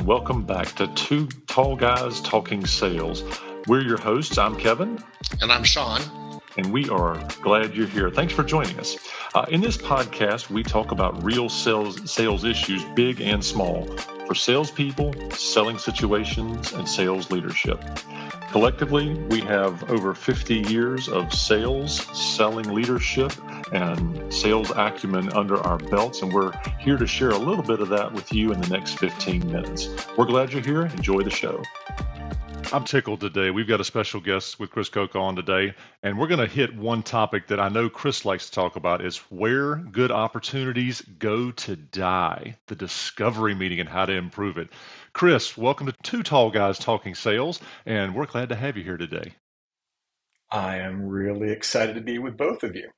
welcome back to Two Tall Guys Talking Sales. We're your hosts. I'm Kevin. And I'm Sean. And we are glad you're here. Thanks for joining us. In this podcast, we talk about real sales issues, big and small, for salespeople, selling situations, and sales leadership. Collectively, we have over 50 years of sales, selling leadership, and sales acumen under our belts, and we're here to share a little bit of that with you in the next 15 minutes. We're glad you're here. Enjoy the show. I'm tickled today. We've got a special guest with Cocca on today, and we're going to hit one topic that I know Chris likes to talk about is where good opportunities go to die, the discovery meeting and how to improve it. Chris, welcome to Two Tall Guys Talking Sales, and we're glad to have you here today. I am really excited to be with both of you.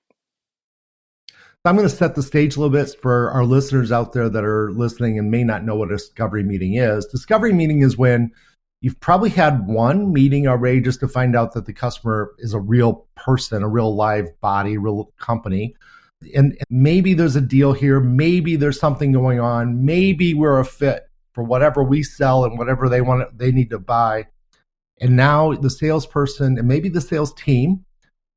I'm going to set the stage a little bit for our listeners out there that are listening and may not know what a discovery meeting is. Discovery meeting is when you've probably had one meeting already just to find out that the customer is a real person, a real live body, real company. And maybe there's a deal here. Maybe there's something going on. Maybe we're a fit for whatever we sell and whatever they need to buy. And now the salesperson and maybe the sales team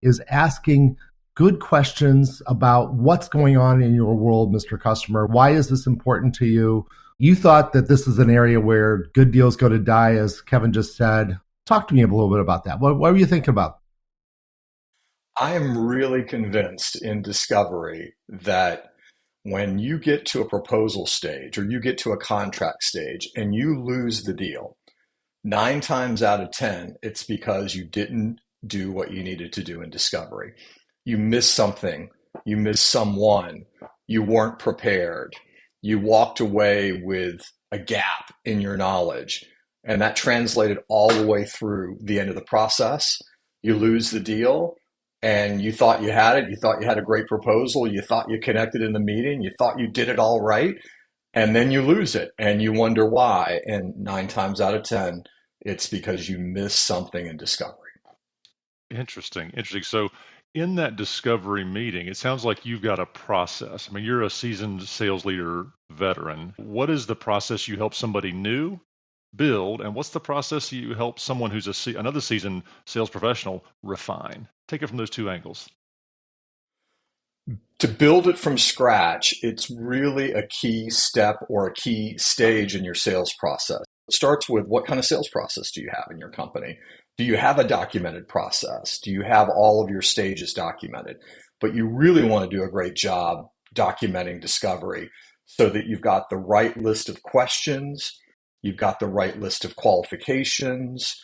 is asking good questions about what's going on in your world, Mr. Customer. Why is this important to you? You thought that this is an area where good deals go to die, as Kevin just said. Talk to me a little bit about that. What were you thinking about? I am really convinced in discovery that when you get to a proposal stage or you get to a contract stage and you lose the deal, 9 times out of 10, it's because you didn't do what you needed to do in discovery. You missed something. You missed someone. You weren't prepared. You walked away with a gap in your knowledge, and that translated all the way through the end of the process. You lose the deal, and you thought you had it. You thought you had a great proposal. You thought you connected in the meeting. You thought you did it all right, and then you lose it, and you wonder why. And 9 times out of 10, it's because you missed something in discovery. Interesting. So in that discovery meeting, it sounds like you've got a process. I mean, you're a seasoned sales leader veteran. What is the process you help somebody new build, and what's the process you help someone who's another seasoned sales professional refine? Take it from those two angles. To build it from scratch, it's really a key step or a key stage in your sales process. It starts with what kind of sales process do you have in your company? Do you have a documented process? Do you have all of your stages documented? But you really want to do a great job documenting discovery so that you've got the right list of questions, you've got the right list of qualifications,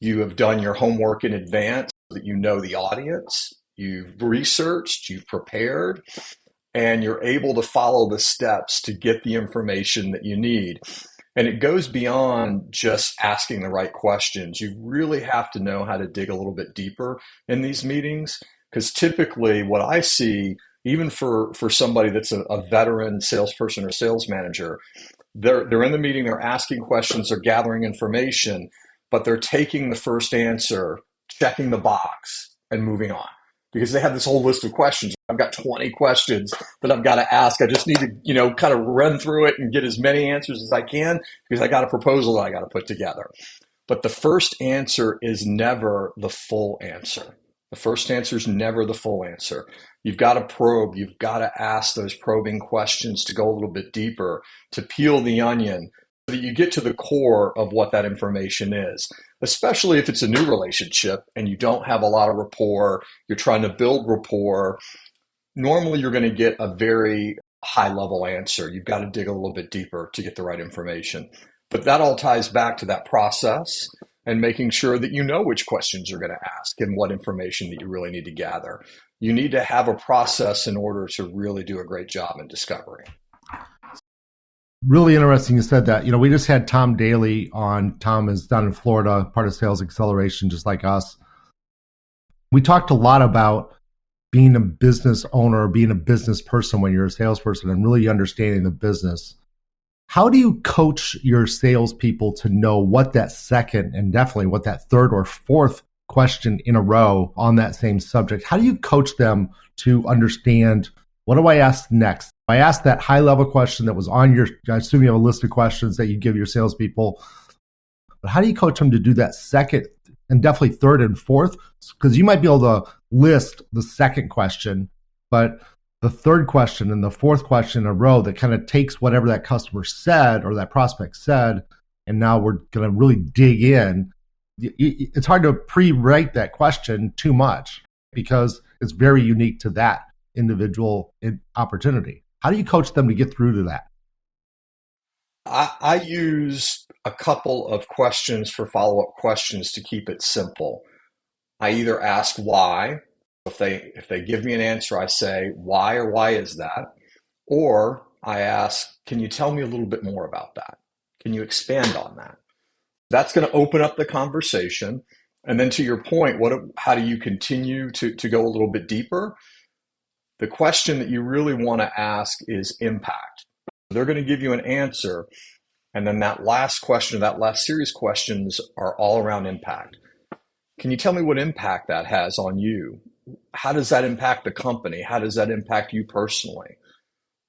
you have done your homework in advance so that you know the audience, you've researched, you've prepared, and you're able to follow the steps to get the information that you need. And it goes beyond just asking the right questions. You really have to know how to dig a little bit deeper in these meetings, because typically what I see, even for somebody that's a veteran salesperson or sales manager, they're in the meeting, they're asking questions, they're gathering information, but they're taking the first answer, checking the box, and moving on. Because they have this whole list of questions. I've got 20 questions that I've got to ask. I just need to, kind of run through it and get as many answers as I can because I got a proposal that I got to put together. But the first answer is never the full answer. The first answer is never the full answer. You've got to probe. You've got to ask those probing questions to go a little bit deeper, to peel the onion, so that you get to the core of what that information is, especially if it's a new relationship and you don't have a lot of rapport, you're trying to build rapport. Normally, you're going to get a very high-level answer. You've got to dig a little bit deeper to get the right information. But that all ties back to that process and making sure that you know which questions you're going to ask and what information that you really need to gather. You need to have a process in order to really do a great job in discovery. Really interesting you said that. We just had Tom Daly on. Tom is down in Florida, part of Sales Acceleration, just like us. We talked a lot about being a business owner, being a business person when you're a salesperson and really understanding the business. How do you coach your salespeople to know what that second and definitely what that third or fourth question in a row on that same subject? How do you coach them to understand What do I ask next? I asked that high level question that was on your, I assume you have a list of questions that you give your salespeople, but how do you coach them to do that second and definitely third and fourth? Because you might be able to list the second question, but the third question and the fourth question in a row that kind of takes whatever that customer said or that prospect said, and now we're going to really dig in. It's hard to pre-write that question too much because it's very unique to that individual opportunity. How do you coach them to get through to that? I use a couple of questions for follow-up questions to keep it simple. I either ask why. If they give me an answer, I say why or why is that? Or I ask, can you tell me a little bit more about that? Can you expand on that? That's going to open up the conversation. And then to your point, how do you continue to go a little bit deeper? The question that you really want to ask is impact. They're going to give you an answer. And then that last question, that last series of questions are all around impact. Can you tell me what impact that has on you? How does that impact the company? How does that impact you personally?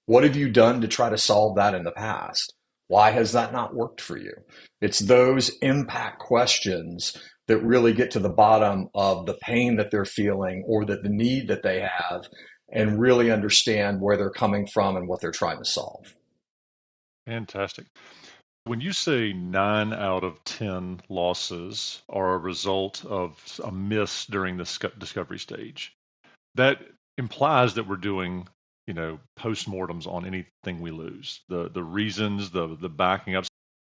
What have you done to try to solve that in the past? Why has that not worked for you? It's those impact questions that really get to the bottom of the pain that they're feeling or the need that they have and really understand where they're coming from and what they're trying to solve. Fantastic. When you say 9 out of 10 losses are a result of a miss during the discovery stage, that implies that we're doing, postmortems on anything we lose, the reasons, the backing up.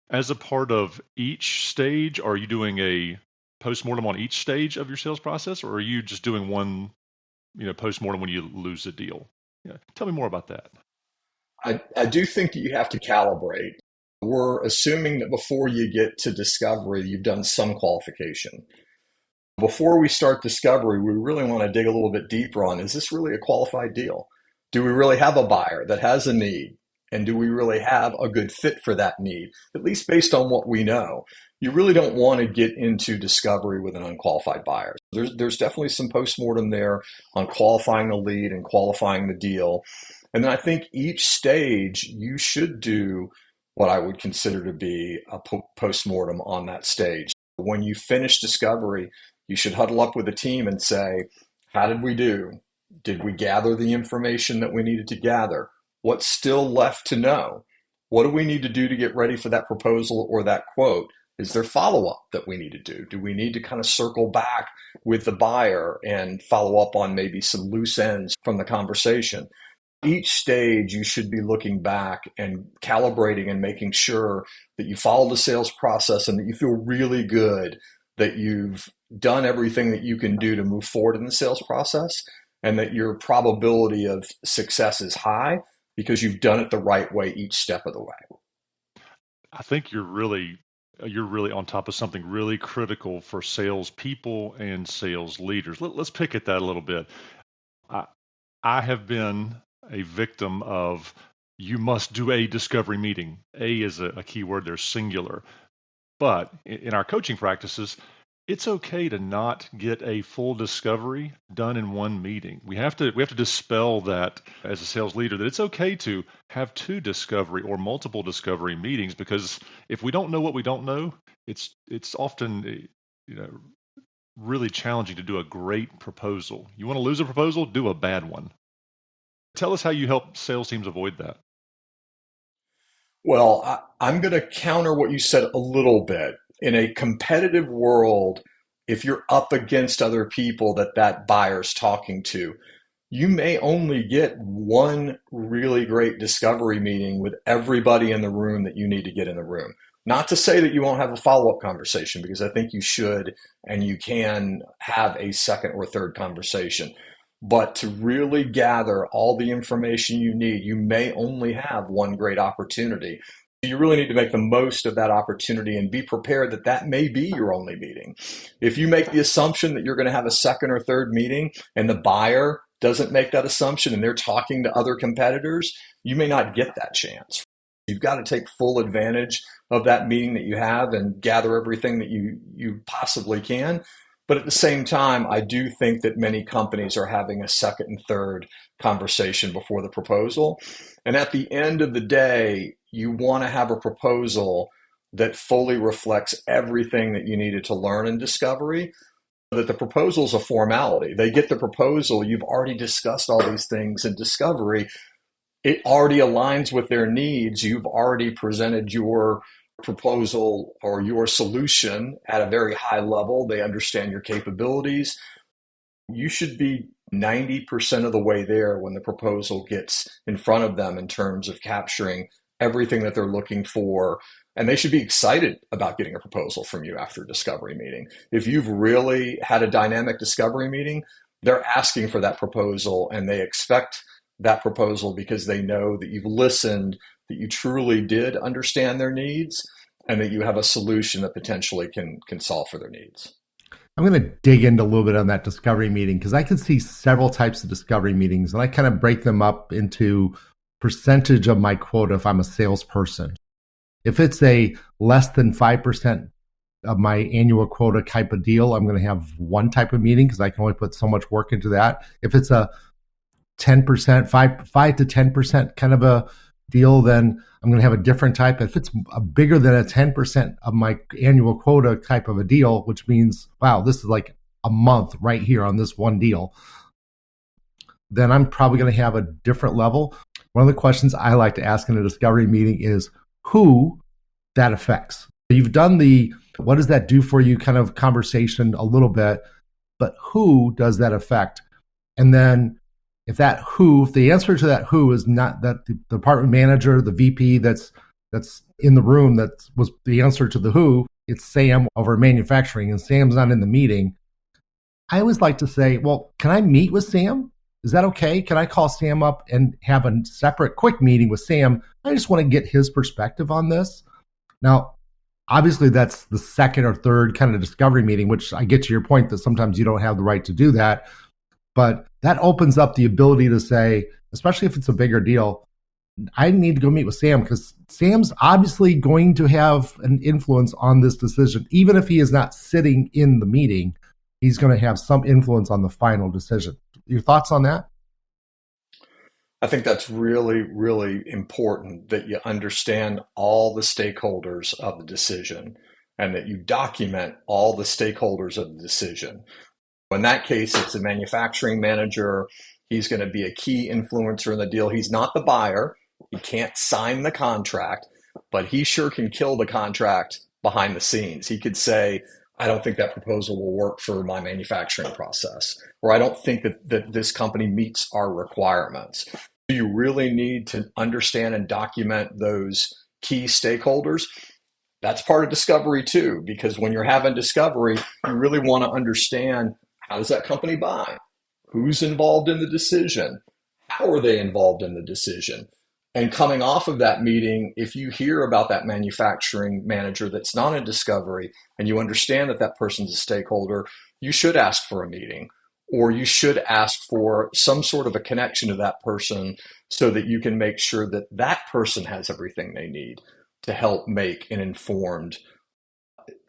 As a part of each stage, are you doing a postmortem on each stage of your sales process, or are you just doing one, postmortem when you lose a deal? Tell me more about that. I do think that you have to calibrate. We're assuming that before you get to discovery, you've done some qualification. Before we start discovery, we really want to dig a little bit deeper on, is this really a qualified deal? Do we really have a buyer that has a need? And do we really have a good fit for that need, at least based on what we know? You really don't want to get into discovery with an unqualified buyer. There's definitely some postmortem there on qualifying the lead and qualifying the deal. And then I think each stage you should do what I would consider to be a postmortem on that stage. When you finish discovery, you should huddle up with the team and say, how did we do? Did we gather the information that we needed to gather? What's still left to know? What do we need to do to get ready for that proposal or that quote? Is there follow-up that we need to do? Do we need to kind of circle back with the buyer and follow up on maybe some loose ends from the conversation? Each stage, you should be looking back and calibrating and making sure that you follow the sales process and that you feel really good that you've done everything that you can do to move forward in the sales process and that your probability of success is high because you've done it the right way each step of the way. I think you're really on top of something really critical for salespeople and sales leaders. Let's pick at that a little bit. I have been a victim of you must do a discovery meeting. A is a key word there, singular. But in our coaching practices, it's okay to not get a full discovery done in one meeting. We have to dispel that as a sales leader, that it's okay to have 2 discovery or multiple discovery meetings, because if we don't know what we don't know, it's often really challenging to do a great proposal. You want to lose a proposal? Do a bad one. Tell us how you help sales teams avoid that. Well, I'm going to counter what you said a little bit. In a competitive world, if you're up against other people that buyer's talking to, you may only get one really great discovery meeting with everybody in the room that you need to get in the room. Not to say that you won't have a follow-up conversation, because I think you should and you can have a second or third conversation. But to really gather all the information you need, you may only have one great opportunity. You really need to make the most of that opportunity and be prepared that that may be your only meeting. If you make the assumption that you're going to have a second or third meeting and the buyer doesn't make that assumption and they're talking to other competitors, you may not get that chance. You've got to take full advantage of that meeting that you have and gather everything that you possibly can. But at the same time, I do think that many companies are having a second and third conversation before the proposal. And at the end of the day, you want to have a proposal that fully reflects everything that you needed to learn in discovery, so that the proposal is a formality. They get the proposal, you've already discussed all these things in discovery. It already aligns with their needs. You've already presented your proposal or your solution at a very high level. They understand your capabilities. You should be 90% of the way there when the proposal gets in front of them in terms of capturing everything that they're looking for. And they should be excited about getting a proposal from you after a discovery meeting. If you've really had a dynamic discovery meeting, they're asking for that proposal and they expect that proposal because they know that you've listened, that you truly did understand their needs, and that you have a solution that potentially can solve for their needs. I'm going to dig into a little bit on that discovery meeting because I can see several types of discovery meetings, and I kind of break them up into percentage of my quota if I'm a salesperson. If it's a less than 5% of my annual quota type of deal, I'm going to have one type of meeting because I can only put so much work into that. If it's a 10%, 5 to 10% kind of a deal, then I'm going to have a different type. If it's a bigger than a 10% of my annual quota type of a deal, which means, wow, this is like a month right here on this one deal, then I'm probably going to have a different level. One of the questions I like to ask in a discovery meeting is who that affects. You've done the what does that do for you kind of conversation a little bit, but who does that affect? And then if the answer to that who is not that the department manager, the VP that's in the room, that was the answer to the who, it's Sam over manufacturing and Sam's not in the meeting. I always like to say, well, can I meet with Sam? Is that okay? Can I call Sam up and have a separate quick meeting with Sam? I just want to get his perspective on this. Now, obviously that's the second or third kind of discovery meeting, which I get to your point that sometimes you don't have the right to do that. But that opens up the ability to say, especially if it's a bigger deal, I need to go meet with Sam because Sam's obviously going to have an influence on this decision. Even if he is not sitting in the meeting, he's going to have some influence on the final decision. Your thoughts on that? I think that's really, really important that you understand all the stakeholders of the decision and that you document all the stakeholders of the decision. In that case, it's a manufacturing manager. He's going to be a key influencer in the deal. He's not the buyer. He can't sign the contract, but he sure can kill the contract behind the scenes. He could say, I don't think that proposal will work for my manufacturing process, or I don't think that this company meets our requirements. You really need to understand and document those key stakeholders. That's part of discovery too, because when you're having discovery, you really want to understand, how does that company buy? Who's involved in the decision? How are they involved in the decision? And coming off of that meeting, if you hear about that manufacturing manager that's not in discovery and you understand that that person's a stakeholder, you should ask for a meeting, or you should ask for some sort of a connection to that person so that you can make sure that that person has everything they need to help make an informed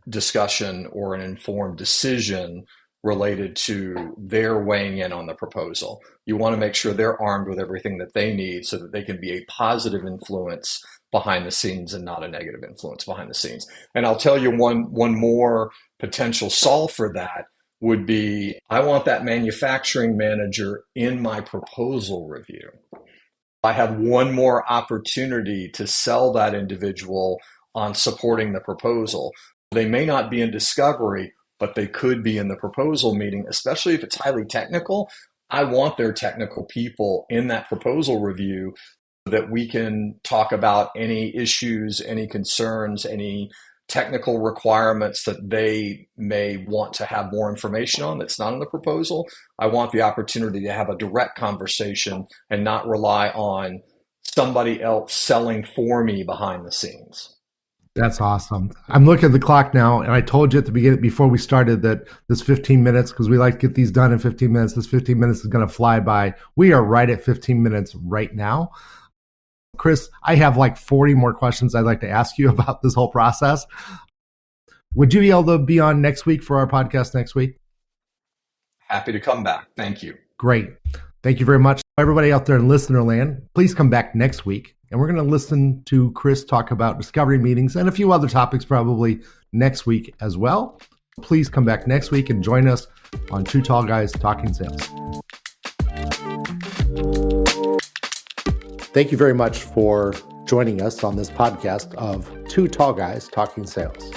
discussion or an informed decision related to their weighing in on the proposal. You want to make sure they're armed with everything that they need so that they can be a positive influence behind the scenes and not a negative influence behind the scenes. And I'll tell you one more potential solve for that would be, I want that manufacturing manager in my proposal review. I have one more opportunity to sell that individual on supporting the proposal. They may not be in discovery, but they could be in the proposal meeting, especially if it's highly technical. I want their technical people in that proposal review so that we can talk about any issues, any concerns, any technical requirements that they may want to have more information on that's not in the proposal. I want the opportunity to have a direct conversation and not rely on somebody else selling for me behind the scenes. That's awesome. I'm looking at the clock now, and I told you at the beginning, before we started, that this 15 minutes, because we like to get these done in 15 minutes, this 15 minutes is going to fly by. We are right at 15 minutes right now. Chris, I have like 40 more questions I'd like to ask you about this whole process. Would you be able to be on next week for our podcast next week? Happy to come back. Thank you. Great. Thank you very much. Everybody out there in listener land, please come back next week. And we're going to listen to Chris talk about discovery meetings and a few other topics probably next week as well. Please come back next week and join us on Two Tall Guys Talking Sales. Thank you very much for joining us on this podcast of Two Tall Guys Talking Sales.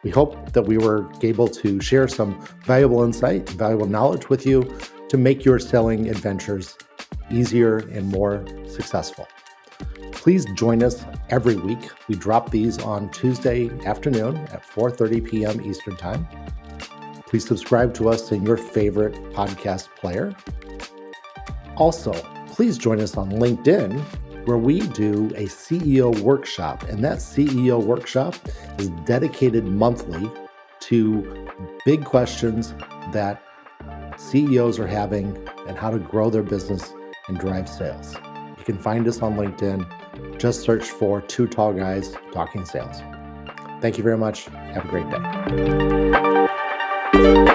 We hope that we were able to share some valuable insight, valuable knowledge with you to make your selling adventures easier and more successful. Please join us every week. We drop these on Tuesday afternoon at 4:30 p.m. Eastern Time. Please subscribe to us in your favorite podcast player. Also, please join us on LinkedIn, where we do a CEO workshop, and that CEO workshop is dedicated monthly to big questions that CEOs are having and how to grow their business and drive sales. You can find us on LinkedIn. Just search for Two Tall Guys Talking Sales. Thank you very much. Have a great day.